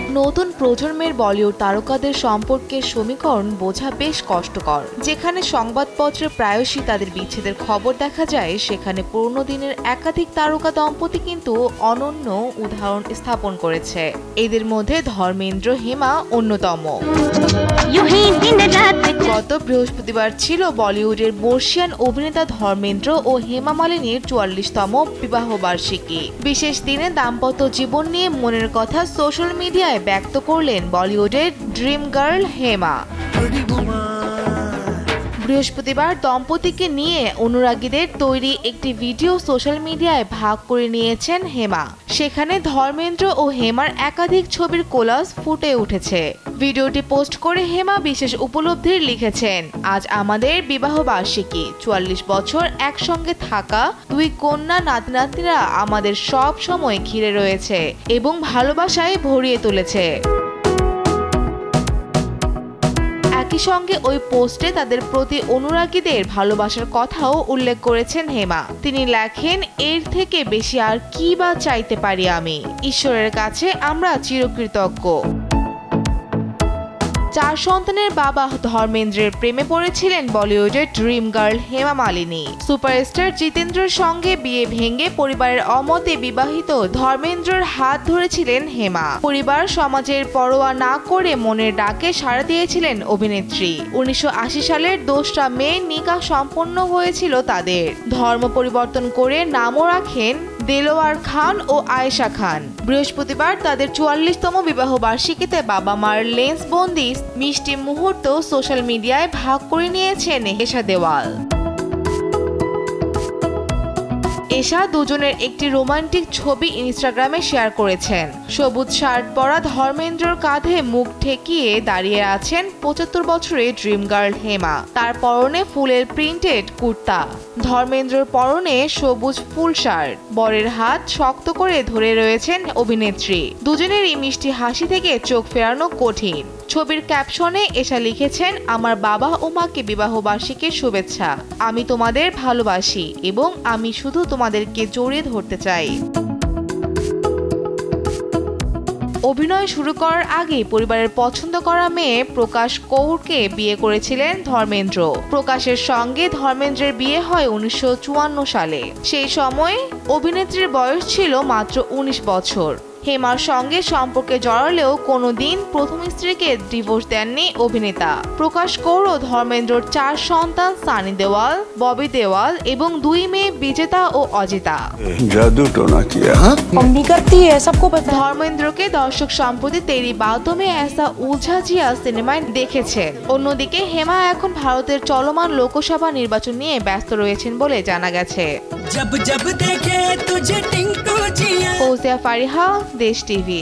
নতুন প্রজন্মের বলিউড তারকাদের সম্পর্কের সমীকরণ বোঝা বেশ কষ্টকর। যেখানে সংবাদপত্রে প্রায়শই তাদের বিচ্ছেদের খবর দেখা যায়, সেখানে পুরনো দিনের একাধিক তারকা দম্পতি কিন্তু অনন্য উদাহরণ স্থাপন করেছে। এদের মধ্যে ধর্মেন্দ্র হেমা অন্যতম। গত বৃহস্পতিবার ছিল বলিউডের বর্ষিয়ান অভিনেতা ধর্মেন্দ্র ও হেমা মালিনীর ৪৪তম বিবাহবার্ষিকী। বিশেষ দিনে দাম্পত্য জীবন নিয়ে মনের কথা সোশ্যাল মিডিয়ায় ব্যক্ত করলেন বলিউডের ড্রিম গার্ল হেমা। বৃহস্পতিবার দম্পতিকে নিয়ে অনুরাগীদের তৈরি একটি ভিডিও সোশ্যাল মিডিয়ায় ভাগ করে নিয়েছেন হেমা। সেখানে ধর্মেন্দ্র ও হেমার একাধিক ছবির কোলাজ ফুটে উঠেছে। ভিডিওটি পোস্ট করে হেমা বিশেষ উপলব্ধির লিখেছেন, আজ আমাদের বিবাহবার্ষিকী। ৪৪ বছর একসঙ্গে থাকা দুই কন্যা নাতি-নাতনিরা আমাদের সব সময় ঘিরে রয়েছে এবং ভালোবাসায় ভরিয়ে তুলেছে। একই সঙ্গে ওই পোস্টে তাদের প্রতি অনুরাগীদের ভালোবাসার কথাও উল্লেখ করেছেন হেমা। তিনি লেখেন, এর থেকে বেশি আর কি বা চাইতে পারি আমি। ঈশ্বরের কাছে আমরা চিরকৃতজ্ঞ। ৪ সন্তানের বাবা ধর্মেন্দ্রের প্রেমে পড়েছিলেন বলিউডের dream girl Hema Malini. Superstar জিতেন্দ্রের সঙ্গে বিয়ে ভেঙে পরিবারের অমতে বিবাহিত ধর্মেন্দ্রের হাত ধরেছিলেন হেমা। পরিবার সমাজের পরোয়া না করে মনের ডাকে সাড়া দিয়েছিলেন অভিনেত্রী। ১৯৮০ সালের ২রা মে নিকাহ সম্পন্ন হয়েছিল তাদের। ধর্ম পরিবর্তন করে নামও রাখেন দেলোয়ার খান ও আয়েশা খান। বৃহস্পতিবার তাদের ৪৪তম বিবাহবার্ষিকীতে বাবা মার লেন্স বন্দি মিষ্টি মুহূর্ত সোশ্যাল মিডিয়ায় ভাগ করে নিয়েছেন এশা দেওয়াল। এশা দুজনের একটি রোমান্টিক ছবি ইনস্টাগ্রামে শেয়ার করেছেন। সবুজ শার্ট পরা ধর্মেন্দ্রর কাঁধে মুখ ঠেকিয়ে দাঁড়িয়ে আছেন ৭৫ বছরের ড্রিম গার্ল হেমা। তার পরনে ফুলের প্রিন্টেড কুর্তা, ধর্মেন্দ্রর পরনে সবুজ ফুল শার্ট। বরের হাত শক্ত করে ধরে রয়েছেন অভিনেত্রী। দুজনেরই মিষ্টি হাসি থেকে চোখ ফেরানো কঠিন। ছবির ক্যাপশনে এশা লিখেছেন, আমার বাবা ও মাকে বিবাহবার্ষিকীর শুভেচ্ছা। আমি তোমাদের ভালোবাসি এবং আমি শুধু তোমাদেরকে জড়িয়ে ধরতে চাই। অভিনয় শুরু করার আগে পরিবারের পছন্দ করা মেয়ে প্রকাশ কৌরকে বিয়ে করেছিলেন ধর্মেন্দ্র। প্রকাশের সঙ্গে ধর্মেন্দ্রের বিয়ে হয় ১৯৫৪ সালে। সেই সময় অভিনেত্রীর বয়স ছিল মাত্র ১৯ বছর। হেমার সঙ্গে সম্পর্কে জড়ালেও কোনোদিন প্রথম স্ত্রীকে ডিভোর্স দেননি অভিনেতা। প্রকাশ কৌর ও ধর্মেন্দ্রর ৪ সন্তান সানি দেওয়াল, ববি দেওয়াল এবং ২ মেয়ে বিজেতা ও অজিতা। ধর্মেন্দ্রকে দর্শক সম্প্রতি তেরি বাতোঁ মে ऐसा उलझा जिया সিনেমায় দেখেছেন। অন্যদিকে হেমা এখন ভারতের চলমান লোকসভা নির্বাচন নিয়ে ব্যস্ত রয়েছেন বলে জানা গেছে। ফৌজিয়া ফারিহা, দেশ টিভি।